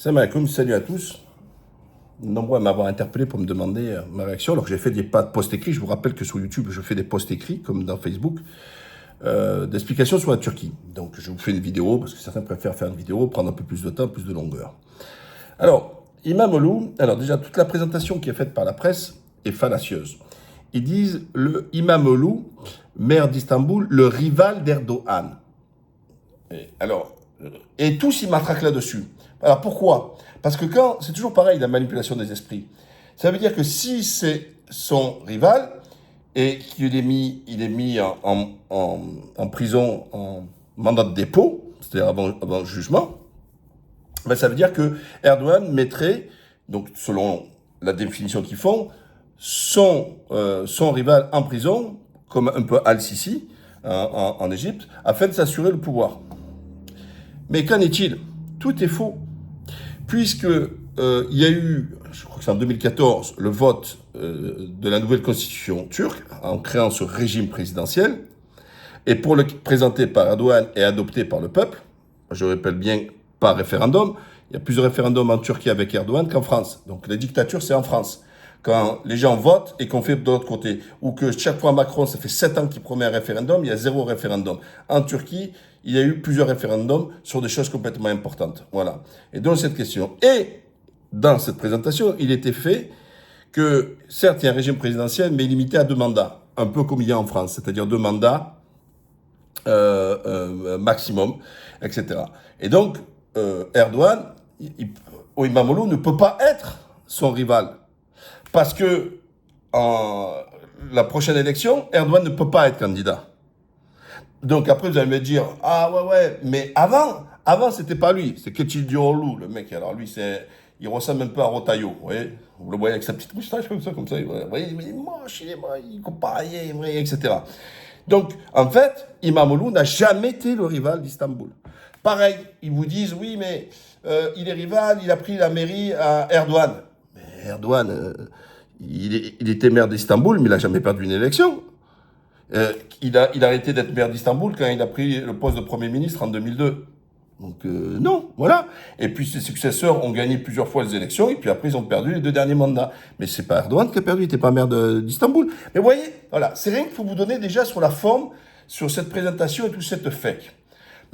Salam alaikum, salut à tous. Nombreux à m'avoir interpellé pour me demander ma réaction. Alors que j'ai fait des pas de posts écrits. Je vous rappelle que sur YouTube, je fais des posts écrits, comme dans Facebook, d'explications sur la Turquie. Donc je vous fais une vidéo, parce que certains préfèrent faire une vidéo, prendre un peu plus de temps, plus de longueur. Alors, Imamoglu, alors déjà, toute la présentation qui est faite par la presse est fallacieuse. Ils disent le Imamoglu, maire d'Istanbul, le rival d'Erdogan. Et tous ils matraquent là-dessus. Alors pourquoi? Parce que c'est toujours pareil, la manipulation des esprits. Ça veut dire que si c'est son rival et qu'il est mis en prison, en mandat de dépôt, c'est-à-dire avant le jugement, ben ça veut dire que Erdogan mettrait, donc selon la définition qu'ils font, son rival en prison, comme un peu Al-Sisi en Égypte, afin de s'assurer le pouvoir. Mais qu'en est-il? Tout est faux. Puisque il y a eu, je crois que c'est en 2014, le vote de la nouvelle constitution turque, en créant ce régime présidentiel, et pour le présenter par Erdogan et adopté par le peuple, je répète bien, par référendum, il y a plus de référendums en Turquie avec Erdogan qu'en France. Donc la dictature, c'est en France. Quand les gens votent et qu'on fait de l'autre côté. Ou que chaque fois Macron, ça fait 7 ans qu'il promet un référendum, il y a 0 référendum. En Turquie, il y a eu plusieurs référendums sur des choses complètement importantes. Voilà. Et donc cette question. Et dans cette présentation, il était fait que, certes, il y a un régime présidentiel, mais limité à 2 mandats. Un peu comme il y a en France, c'est-à-dire 2 mandats maximum, etc. Et donc, Erdogan, Imamoglu ne peut pas être son rival. Parce que la prochaine élection, Erdogan ne peut pas être candidat. Donc après, vous allez me dire, ah ouais, mais avant c'était pas lui, c'est Kılıçdaroğlu, le mec. Alors lui, il ressemble un peu à Rotaillot, vous voyez. Vous le voyez avec sa petite moustache comme ça. Vous voyez, il est moche, il compare rien, etc. Donc, en fait, Imamoglu n'a jamais été le rival d'Istanbul. Pareil, ils vous disent, oui, mais il est rival, il a pris la mairie à Erdogan. Mais Erdogan, il était maire d'Istanbul, mais il n'a jamais perdu une élection. Il a arrêté d'être maire d'Istanbul quand il a pris le poste de Premier ministre en 2002. Donc non, voilà. Et puis ses successeurs ont gagné plusieurs fois les élections, et puis après ils ont perdu les 2 derniers mandats. Mais c'est pas Erdogan qui a perdu, il n'était pas maire d'Istanbul. Mais vous voyez, voilà, c'est rien qu'il faut vous donner déjà sur la forme, sur cette présentation et tout cette fake.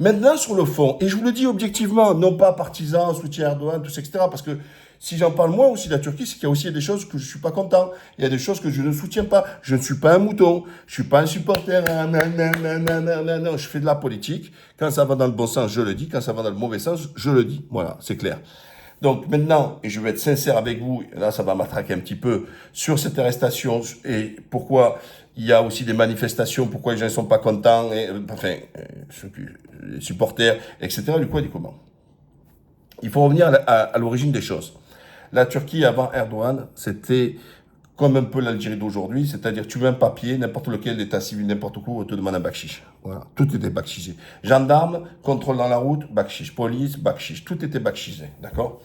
Maintenant, sur le fond, et je vous le dis objectivement, non pas partisan, soutien Erdogan, tout ça, etc., parce que si j'en parle moi aussi de la Turquie, c'est qu'il y a aussi des choses que je suis pas content. Il y a des choses que je ne soutiens pas. Je ne suis pas un mouton. Je suis pas un supporter. Non, je fais de la politique. Quand ça va dans le bon sens, je le dis. Quand ça va dans le mauvais sens, je le dis. Voilà, c'est clair. Donc maintenant, et je vais être sincère avec vous, là ça va m'attraquer un petit peu, sur cette arrestation et pourquoi il y a aussi des manifestations, pourquoi les gens ne sont pas contents, les supporters, etc. Du quoi, du comment. Il faut revenir à l'origine des choses. La Turquie, avant Erdogan, c'était comme un peu l'Algérie d'aujourd'hui, c'est-à-dire tu veux un papier, n'importe lequel, l'état civil, n'importe quoi, on te demande un bakshish. Voilà, tout était bakshisé. Gendarme, contrôle dans la route, bakshish. Police, bakshish. Tout était bakshisé, d'accord?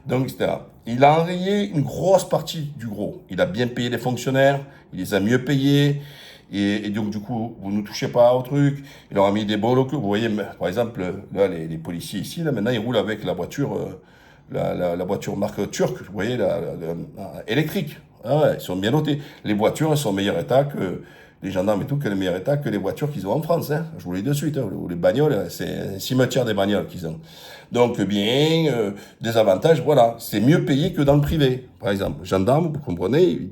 Donc, etc. Il a enrayé une grosse partie du gros. Il a bien payé les fonctionnaires, il les a mieux payés, et donc, du coup, vous ne touchez pas au truc. Il leur a mis des bons locaux. Vous voyez, par exemple, là, les policiers ici, là, maintenant, ils roulent avec la voiture, la voiture marque turque, vous voyez, électrique. Ah ouais, ils sont bien notés. Les voitures, elles sont en meilleur état que les gendarmes et tout, que le meilleur état que les voitures qu'ils ont en France. Hein. Je vous le dis de suite. Hein. Les bagnoles, c'est un cimetière des bagnoles qu'ils ont. Donc, bien, des avantages, voilà. C'est mieux payé que dans le privé. Par exemple, gendarme, vous comprenez,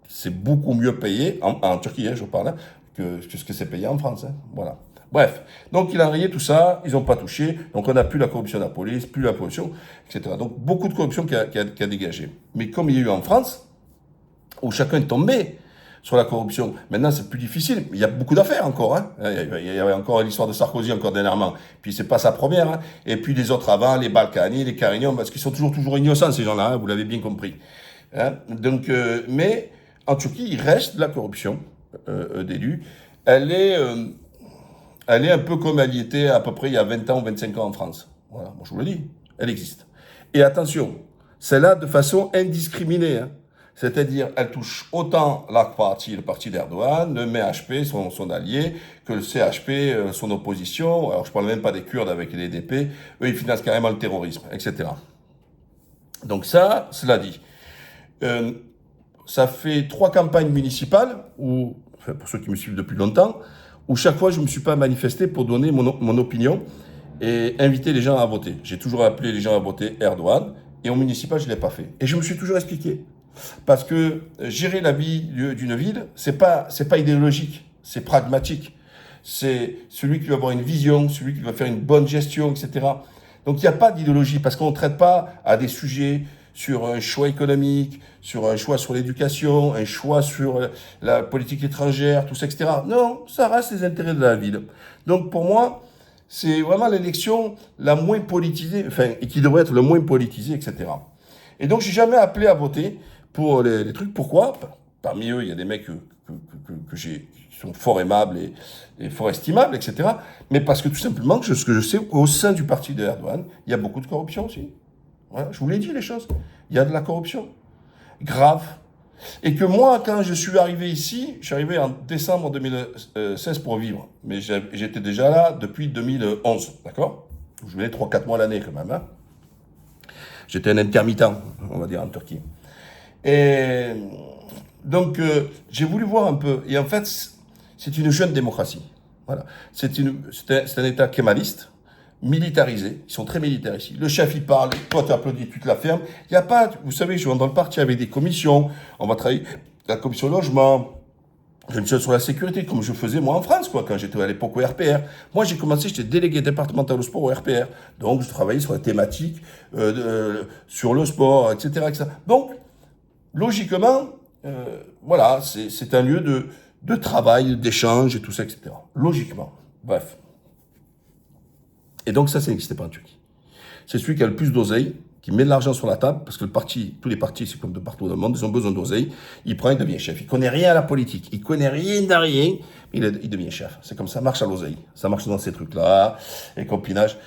c'est beaucoup mieux payé, en Turquie, hein, je parle, hein, que ce que c'est payé en France. Hein. Voilà. Bref, donc il a rayé tout ça, ils n'ont pas touché, donc on n'a plus la corruption de la police, plus la corruption, etc. Donc beaucoup de corruption qui a dégagé. Mais comme il y a eu en France, où chacun est tombé sur la corruption, maintenant c'est plus difficile, il y a beaucoup d'affaires encore. Hein. Il y avait encore l'histoire de Sarkozy encore dernièrement, puis c'est pas sa première, hein. Et puis les autres avant, les Balkany, les Carignan, parce qu'ils sont toujours innocents ces gens-là, hein, vous l'avez bien compris. Hein. Donc, mais en Turquie, il reste de la corruption d'élus. Elle est un peu comme elle y était à peu près il y a 20 ans ou 25 ans en France. Voilà, moi je vous le dis, elle existe. Et attention, celle-là de façon indiscriminée. Hein. C'est-à-dire, elle touche autant l'AK Parti, le parti d'Erdogan, le MHP, son allié, que le CHP, son opposition. Alors je ne parle même pas des Kurdes avec les DP. Eux, ils financent carrément le terrorisme, etc. Donc ça, cela dit. Euh, Ça fait 3 campagnes municipales, où, enfin, pour ceux qui me suivent depuis longtemps, où chaque fois je ne me suis pas manifesté pour donner mon opinion et inviter les gens à voter. J'ai toujours appelé les gens à voter Erdogan, et au municipal, je ne l'ai pas fait. Et je me suis toujours expliqué. Parce que gérer la vie d'une ville, c'est pas idéologique, c'est pragmatique. C'est celui qui va avoir une vision, celui qui va faire une bonne gestion, etc. Donc il n'y a pas d'idéologie, parce qu'on ne traite pas à des sujets sur un choix économique, sur un choix sur l'éducation, un choix sur la politique étrangère, tout ça, etc. Non, ça reste les intérêts de la ville. Donc pour moi, c'est vraiment l'élection la moins politisée, enfin, et qui devrait être le moins politisée, etc. Et donc j'ai jamais appelé à voter pour les trucs. Pourquoi? Parmi eux, il y a des mecs qui sont fort aimables et fort estimables, etc. Mais parce que tout simplement, ce que je sais, au sein du parti de Erdogan, il y a beaucoup de corruption aussi. Voilà, je vous l'ai dit les choses. Il y a de la corruption. Grave. Et que moi, quand je suis arrivé ici, je suis arrivé en décembre 2016 pour vivre. Mais j'étais déjà là depuis 2011, d'accord? Je venais 3-4 mois l'année quand même. Hein. J'étais un intermittent, on va dire, en Turquie. Et donc, j'ai voulu voir un peu. Et en fait, c'est une jeune démocratie. Voilà. C'est un État kémaliste, militarisé. Ils sont très militaires ici. Le chef, il parle, toi, tu applaudis, tu te la fermes. Il n'y a pas, vous savez, je rentre dans le parti avec des commissions. On va travailler la commission logement. Je me suis sur la sécurité, comme je faisais moi en France, quoi, quand j'étais à l'époque au RPR. Moi, j'ai commencé, j'étais délégué départemental au sport au RPR. Donc, je travaillais sur la thématique, sur le sport, etc., etc. Donc, logiquement, voilà, c'est un lieu de travail, d'échange et tout ça, etc. Logiquement. Bref. Et donc ça n'existait pas en Turquie. C'est celui qui a le plus d'oseille, qui met de l'argent sur la table, parce que tous les partis, c'est comme de partout dans le monde, ils ont besoin d'oseille. Il prend, il devient chef. Il connaît rien à la politique, il connaît rien de rien, mais il devient chef. C'est comme ça, marche à l'oseille. Ça marche dans ces trucs-là, les copinages.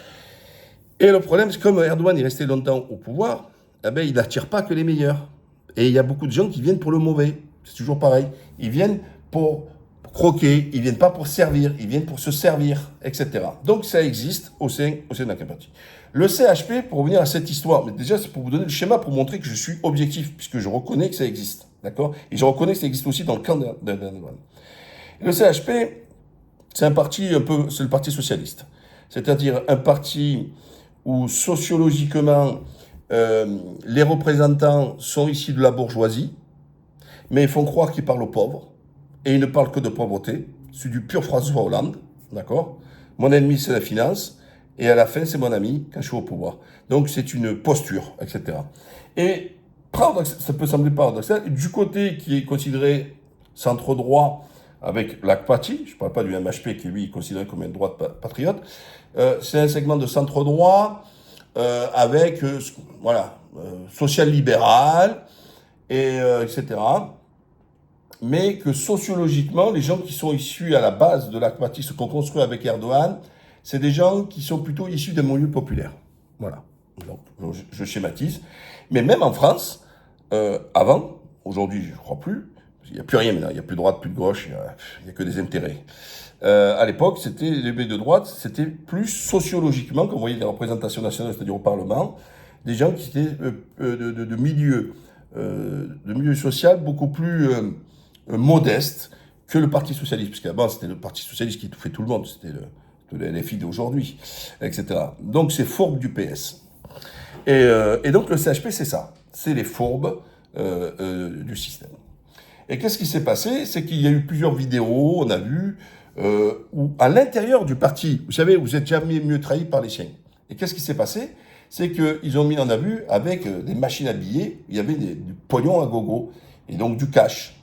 Et le problème, c'est comme Erdogan est resté longtemps au pouvoir, eh ben, il n'attire pas que les meilleurs. Et il y a beaucoup de gens qui viennent pour le mauvais. C'est toujours pareil. Ils viennent pour croquer, ils viennent pas pour servir, ils viennent pour se servir, etc. Donc ça existe au sein de la parti. Le CHP, pour revenir à cette histoire, mais déjà c'est pour vous donner le schéma, pour montrer que je suis objectif, puisque je reconnais que ça existe, d'accord? Et je reconnais que ça existe aussi dans le camp d'Erdogan. Le CHP, c'est un parti un peu, c'est le parti socialiste. C'est-à-dire un parti où sociologiquement, les représentants sont issus de la bourgeoisie, mais ils font croire qu'ils parlent aux pauvres, et ils ne parlent que de pauvreté. C'est du pur François Hollande, d'accord? Mon ennemi, c'est la finance, et à la fin, c'est mon ami quand je suis au pouvoir. Donc, c'est une posture, etc. Et ça peut sembler paradoxal, du côté qui est considéré centre-droit, avec l'AKPATI, je ne parle pas du MHP qui, lui, est considéré comme une droite patriote, c'est un segment de centre-droit, avec, voilà, social-libéral, etc. Mais que sociologiquement, les gens qui sont issus à la base de l'AKPATI, ce qu'on construit avec Erdogan, c'est des gens qui sont plutôt issus d'un milieu populaire. Voilà. Donc, je schématise. Mais même en France, avant, aujourd'hui, je ne crois plus, il n'y a plus rien maintenant, il n'y a plus de droite, plus de gauche, il n'y a que des intérêts. À l'époque, les de droite, c'était plus sociologiquement, comme vous voyez les représentations nationales, c'est-à-dire au Parlement, des gens qui étaient de milieu social beaucoup plus modeste que le Parti socialiste, puisqu'avant c'était le Parti socialiste qui étouffait tout le monde, c'était le LFI d'aujourd'hui, etc. Donc c'est fourbe du PS. Et donc le CHP, c'est ça, c'est les fourbes du système. Et qu'est-ce qui s'est passé? C'est qu'il y a eu plusieurs vidéos, on a vu, où à l'intérieur du parti, vous savez, vous êtes jamais mieux trahi par les siens. Et qu'est-ce qui s'est passé? C'est qu'ils ont mis en vue avec des machines à billets, il y avait du pognon à gogo, et donc du cash.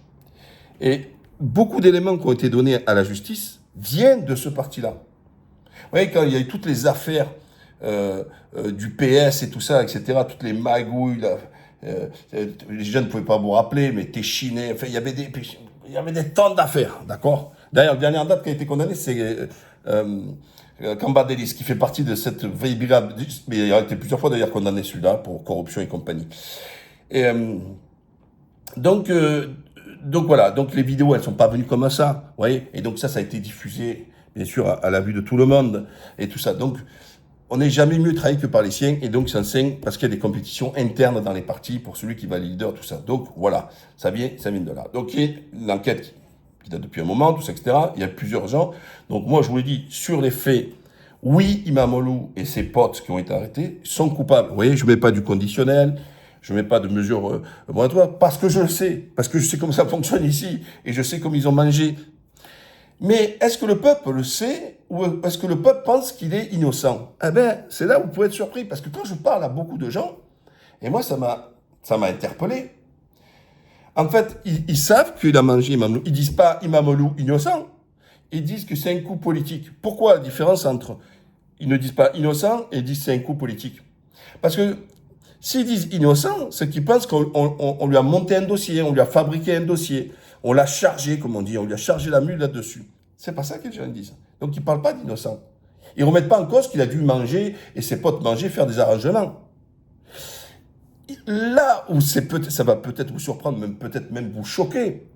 Et beaucoup d'éléments qui ont été donnés à la justice viennent de ce parti-là. Vous voyez, quand il y a eu toutes les affaires du PS et tout ça, etc., toutes les magouilles, les gens ne pouvaient pas vous rappeler, mais Téchiné, enfin, il y avait des tonnes d'affaires, d'accord? D'ailleurs, la dernière date qui a été condamnée, c'est Kambadélis, qui fait partie de cette vieille brigade, mais il a été plusieurs fois d'ailleurs condamné celui-là pour corruption et compagnie. Et donc voilà, donc les vidéos, elles sont pas venues comme ça, vous voyez, et donc ça a été diffusé, bien sûr, à la vue de tout le monde, et tout ça. Donc, on n'est jamais mieux trahi que par les siens, et donc c'est un signe parce qu'il y a des compétitions internes dans les partis pour celui qui va leader, tout ça. Donc voilà, ça vient de là. Donc il y a l'enquête qui date depuis un moment, tout ça, etc. Il y a plusieurs gens. Donc moi, je vous l'ai dit, sur les faits, oui, Imamoglu et ses potes qui ont été arrêtés sont coupables. Vous voyez, je ne mets pas du conditionnel, je ne mets pas de mesures moratoires, parce que je le sais, parce que je sais comment ça fonctionne ici, et je sais comment ils ont mangé. Mais est-ce que le peuple le sait, ou est-ce que le peuple pense qu'il est innocent? Eh bien, c'est là où vous pouvez être surpris, parce que quand je parle à beaucoup de gens, et moi, ça m'a interpellé. En fait, ils savent qu'il a mangé Imamoglu. Ils disent pas Imamoglu innocent, ils disent que c'est un coup politique. Pourquoi la différence entre... Ils ne disent pas innocent et ils disent c'est un coup politique. Parce que s'ils disent innocent, c'est qu'ils pensent qu'on lui a monté un dossier, on lui a fabriqué un dossier, on l'a chargé, comme on dit, on lui a chargé la mule là-dessus. C'est pas ça que les gens disent. Donc ils ne parlent pas d'innocent. Ils ne remettent pas en cause qu'il a dû manger et ses potes manger, faire des arrangements. Là où ça va peut-être vous surprendre, peut-être même vous choquer.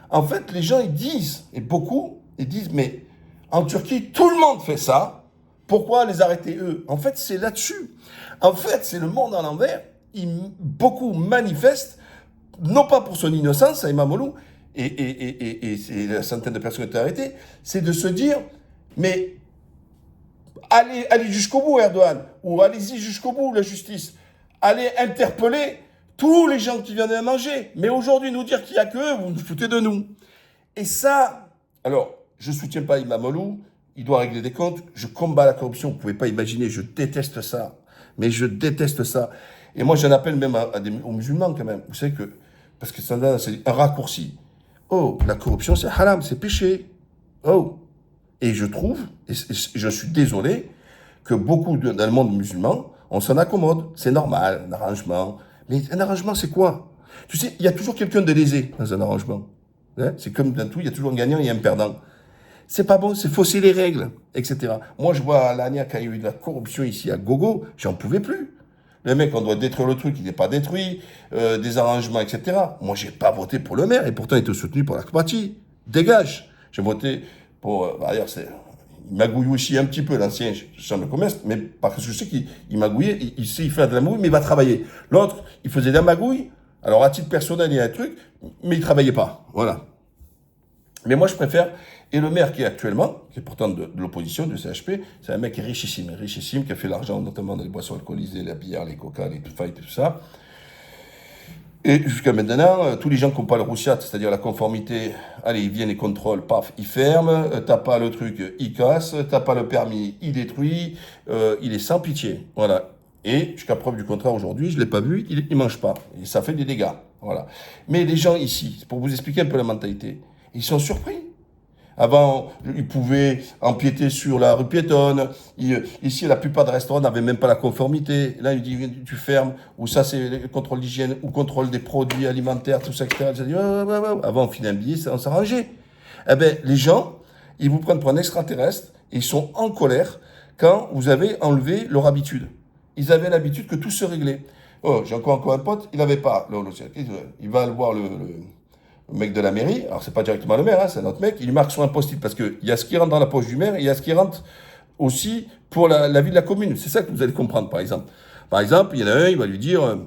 En fait, les gens, ils disent, et beaucoup, ils disent, mais en Turquie, tout le monde fait ça. Pourquoi les arrêter eux? En fait, c'est là-dessus. En fait, c'est le monde à l'envers. Beaucoup manifestent, non pas pour son innocence à Imamoglu, et c'est la centaine de personnes qui ont été arrêtées, c'est de se dire, mais allez jusqu'au bout, Erdogan, ou allez-y jusqu'au bout, la justice. Allez interpeller tous les gens qui viennent de manger. Mais aujourd'hui, nous dire qu'il n'y a que eux, vous vous foutez de nous. Et ça, alors, je ne soutiens pas Imamoglu, il doit régler des comptes, je combats la corruption, vous ne pouvez pas imaginer, je déteste ça. Mais je déteste ça. Et moi, j'en appelle même aux musulmans quand même. Vous savez que, parce que c'est un raccourci. Oh, la corruption, c'est haram, c'est péché. Oh. Et je trouve, et je suis désolé, que beaucoup dans le monde musulman, on s'en accommode. C'est normal, un arrangement. Mais un arrangement, c'est quoi? Tu sais, il y a toujours quelqu'un de lésé dans un arrangement. Hein, c'est comme dans tout, il y a toujours un gagnant et un perdant. C'est pas bon, c'est fausser les règles, etc. Moi, je vois à l'année, quand il y a eu de la corruption ici à gogo, j'en pouvais plus. Le mec, on doit détruire le truc, il n'est pas détruit, des arrangements, etc. Moi, j'ai pas voté pour le maire, et pourtant, il était soutenu par la partie. Dégage. J'ai voté pour... D'ailleurs, il magouille aussi un petit peu, l'ancien chambre de commerce, mais parce que je sais qu'il magouillait, il sait faire de la magouille, mais il va travailler. L'autre, il faisait de la magouille, alors à titre personnel, il y a un truc, mais il travaillait pas. Voilà. Mais moi, je préfère... Et le maire qui est actuellement, qui est pourtant de l'opposition, du CHP, c'est un mec richissime, qui a fait l'argent notamment dans les boissons alcoolisées, la bière, les coca, les fights et tout ça. Et jusqu'à maintenant, tous les gens qui n'ont pas le roussiat, c'est-à-dire la conformité, allez, ils viennent, les contrôles, paf, ils ferment, t'as pas le truc, ils cassent, t'as pas le permis, ils détruisent, il est sans pitié. Voilà. Et jusqu'à preuve du contraire aujourd'hui, je ne l'ai pas vu, il ne mange pas. Et ça fait des dégâts. Voilà. Mais les gens ici, pour vous expliquer un peu la mentalité, ils sont surpris. Avant, ils pouvaient empiéter sur la rue piétonne. Ici, la plupart des restaurants n'avaient même pas la conformité. Là, il dit, tu fermes, ou ça, c'est le contrôle d'hygiène, ou contrôle des produits alimentaires, tout ça, etc. Dit, avant, on filait un billet, on s'arrangeait. Eh bien, les gens, ils vous prennent pour un extraterrestre, et ils sont en colère quand vous avez enlevé leur habitude. Ils avaient l'habitude que tout se réglait. Oh, j'ai encore un pote, il n'avait pas. Il va voir le mec de la mairie, alors c'est pas directement le maire, hein, c'est un autre mec, il lui marque sur un post-it parce qu'il y a ce qui rentre dans la poche du maire et il y a ce qui rentre aussi pour la vie de la commune. C'est ça que vous allez comprendre, par exemple. Par exemple, il y en a un, il va lui dire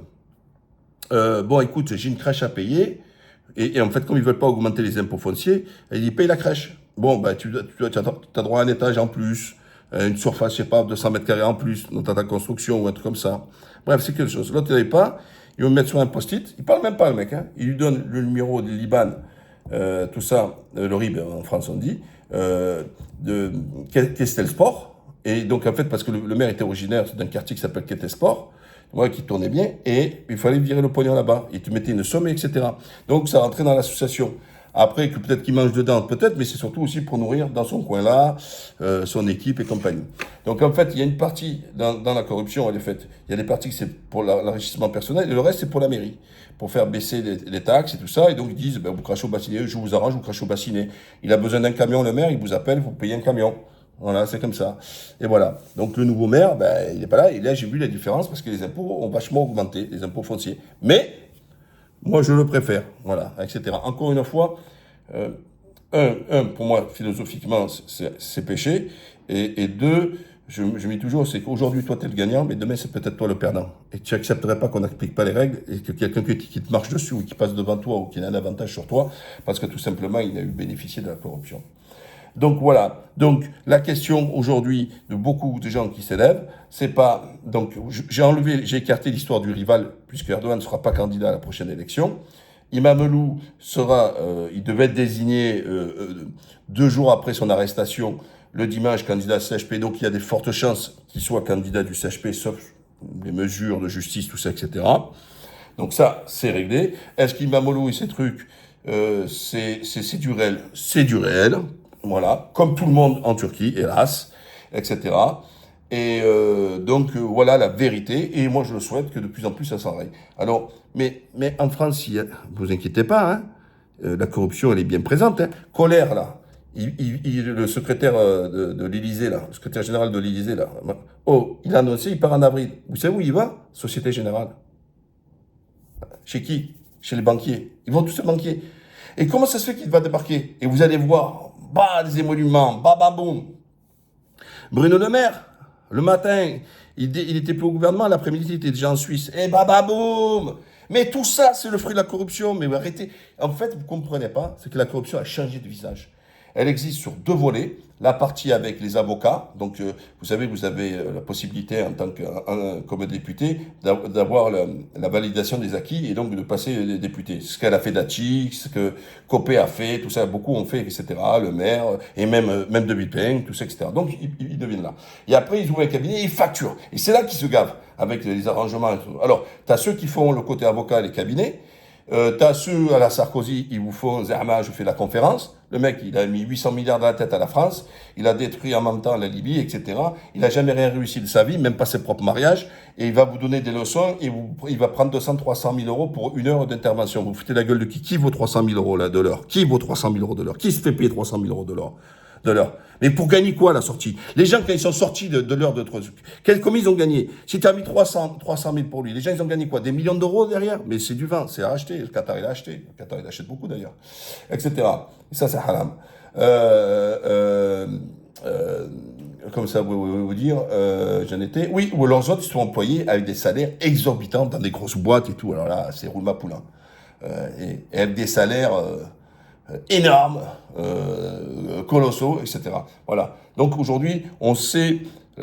bon, écoute, j'ai une crèche à payer, et en fait, comme ils veulent pas augmenter les impôts fonciers, il dit paye la crèche. Bon, ben, tu as droit à un étage en plus, une surface, je sais pas, 200 mètres carrés en plus, dans ta construction ou un truc comme ça. Bref, c'est quelque chose. L'autre, il n'avait pas. Il va me mettre sur un post-it. Il parle même pas, le mec. Hein. Il lui donne le numéro de l'IBAN, tout ça, le RIB en France on dit, de Kestelsport. Et donc en fait, parce que le maire était originaire d'un quartier qui s'appelle Ketesport, ouais, qui tournait bien, et il fallait virer le pognon là-bas. Et tu mettais une somme, etc. Donc ça rentrait dans l'association. Après, que peut-être qu'il mange dedans, peut-être, mais c'est surtout aussi pour nourrir dans son coin-là, son équipe et compagnie. Donc en fait, il y a une partie dans la corruption, elle est faite. Il y a des parties que c'est pour l'enrichissement personnel, et le reste c'est pour la mairie, pour faire baisser les taxes et tout ça. Et donc ils disent, ben, vous crachez au bassinet, je vous arrange, vous crachez au bassinet. Il a besoin d'un camion, le maire, il vous appelle, vous payez un camion. Voilà, c'est comme ça. Et voilà. Donc le nouveau maire, ben, il n'est pas là. Et là, j'ai vu la différence parce que les impôts ont vachement augmenté, les impôts fonciers. Mais moi, je le préfère, voilà, etc. Encore une fois, pour moi, philosophiquement, c'est péché, et deux, je me dis toujours, c'est qu'aujourd'hui, toi, tu es le gagnant, mais demain, c'est peut-être toi le perdant. Et tu n'accepterais pas qu'on n'applique pas les règles et que quelqu'un qui te marche dessus ou qui passe devant toi ou qui a un avantage sur toi, parce que tout simplement, il a eu bénéficié de la corruption. Donc voilà. Donc la question aujourd'hui de beaucoup de gens qui s'élèvent, c'est pas. Donc j'ai écarté l'histoire du rival, puisque Erdogan ne sera pas candidat à la prochaine élection. Imamoglu il devait être désigné 2 jours après son arrestation, le dimanche, candidat CHP. Donc il y a des fortes chances qu'il soit candidat du CHP, sauf les mesures de justice, tout ça, etc. Donc ça, c'est réglé. Est-ce qu'Imamoglu et ces trucs, c'est du réel? C'est du réel. Voilà, comme tout le monde en Turquie, hélas, etc. Et voilà la vérité. Et moi, je le souhaite que de plus en plus, ça s'enraye. Alors, mais en France, ne vous inquiétez pas, hein, la corruption, elle est bien présente. Hein. Colère, là, le secrétaire de l'Élysée, là, le secrétaire général de l'Élysée, là, oh, il a annoncé, il part en avril. Vous savez où il va? Société Générale. Chez qui? Chez les banquiers. Ils vont tous se banquier. Et comment ça se fait qu'il va débarquer? Et vous allez voir, bah, des émoluments, bah, bah, boum. Bruno Le Maire, le matin, il était plus au gouvernement, l'après-midi, il était déjà en Suisse. Et bah, bah, boum. Mais tout ça, c'est le fruit de la corruption. Mais arrêtez. En fait, vous ne comprenez pas, c'est que la corruption a changé de visage. Elle existe sur 2 volets. La partie avec les avocats. Donc, vous savez, vous avez la possibilité, en tant que comme député, d'avoir la validation des acquis et donc de passer les députés. Ce qu'elle a fait Daci, ce que Copé a fait, tout ça, beaucoup ont fait, etc. Le maire, et même de Villepin, tout ça, etc. Donc, ils deviennent là. Et après, ils ouvrent un cabinet et ils facturent. Et c'est là qu'ils se gavent, avec les arrangements et tout. Alors, tu as ceux qui font le côté avocat, les cabinets. T'as ceux à la Sarkozy, ils vous font Zerma, je fais la conférence. Le mec, il a mis 800 milliards dans la tête à la France. Il a détruit en même temps la Libye, etc. Il n'a jamais rien réussi de sa vie, même pas ses propres mariages. Et il va vous donner des leçons et il va prendre 200, 300 000 euros pour 1 heure d'intervention. Vous foutez la gueule de qui? Qui vaut 300 000 euros là, de l'heure? Qui vaut 300 000 euros de l'heure? Qui se fait payer 300 000 euros de l'heure? Mais pour gagner quoi, la sortie? Les gens, quand ils sont sortis de l'heure de trucs, combien ils ont gagné? Si tu as mis 300 000 pour lui, les gens, ils ont gagné quoi? Des millions d'euros derrière? Mais c'est du vin, c'est à acheter. Le Qatar, il a acheté. Le Qatar, il achète beaucoup d'ailleurs. Etc. Et ça, c'est haram. Comme ça, vous dire, j'en étais. Oui, ou leurs autres, ils sont employés avec des salaires exorbitants dans des grosses boîtes et tout. Alors là, c'est roulement poulain. Et avec des salaires énormes, colossaux, etc. Voilà. Donc aujourd'hui, on sait,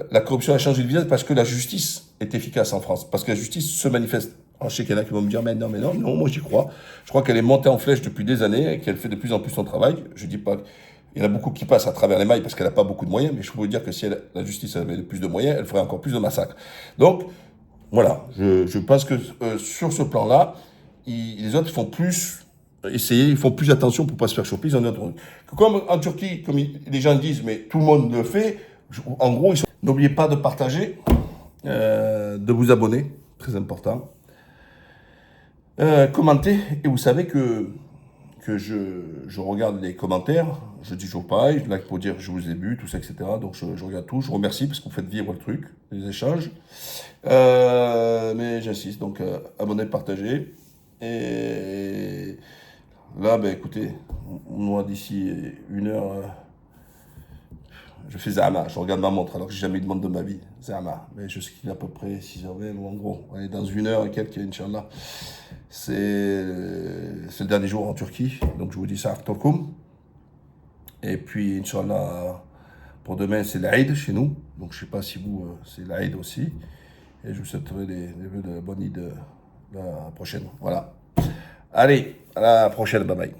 la corruption a changé de visage parce que la justice est efficace en France. Parce que la justice se manifeste. Alors, je sais qu'il y en a qui vont me dire, mais non, moi j'y crois. Je crois qu'elle est montée en flèche depuis des années et qu'elle fait de plus en plus son travail. Je dis pas, il y en a beaucoup qui passent à travers les mailles parce qu'elle n'a pas beaucoup de moyens, mais je peux vous dire que si la justice avait plus de moyens, elle ferait encore plus de massacres. Donc, voilà, je pense que sur ce plan-là, les autres font plus ils font plus attention pour pas se faire choper. Ils en ont comme en Turquie, comme les gens disent, mais tout le monde le fait. En gros, n'oubliez pas de partager, de vous abonner, très important. Commentez, et vous savez que je regarde les commentaires, je dis toujours pareil, je like pour dire que je vous ai vu, tout ça, etc. Donc je regarde tout, je remercie parce que vous faites vivre le truc, les échanges. Mais j'insiste, donc abonnez, partagez. Et là, ben écoutez, moi d'ici 1 heure, je fais Zama, je regarde ma montre alors que j'ai jamais eu de montre de ma vie. Zama, mais je sais qu'il est à peu près 6h20 ou en gros. On est dans 1 heure et quelques, Inch'Allah. C'est le dernier jour en Turquie, donc je vous dis ça à Tokum. Et puis, Inch'Allah, pour demain, c'est l'Aïd chez nous. Donc je sais pas si vous, c'est l'Aïd aussi. Et je vous souhaiterai des vœux de bonne Eid la prochaine. Voilà. Allez, à la prochaine, bye bye.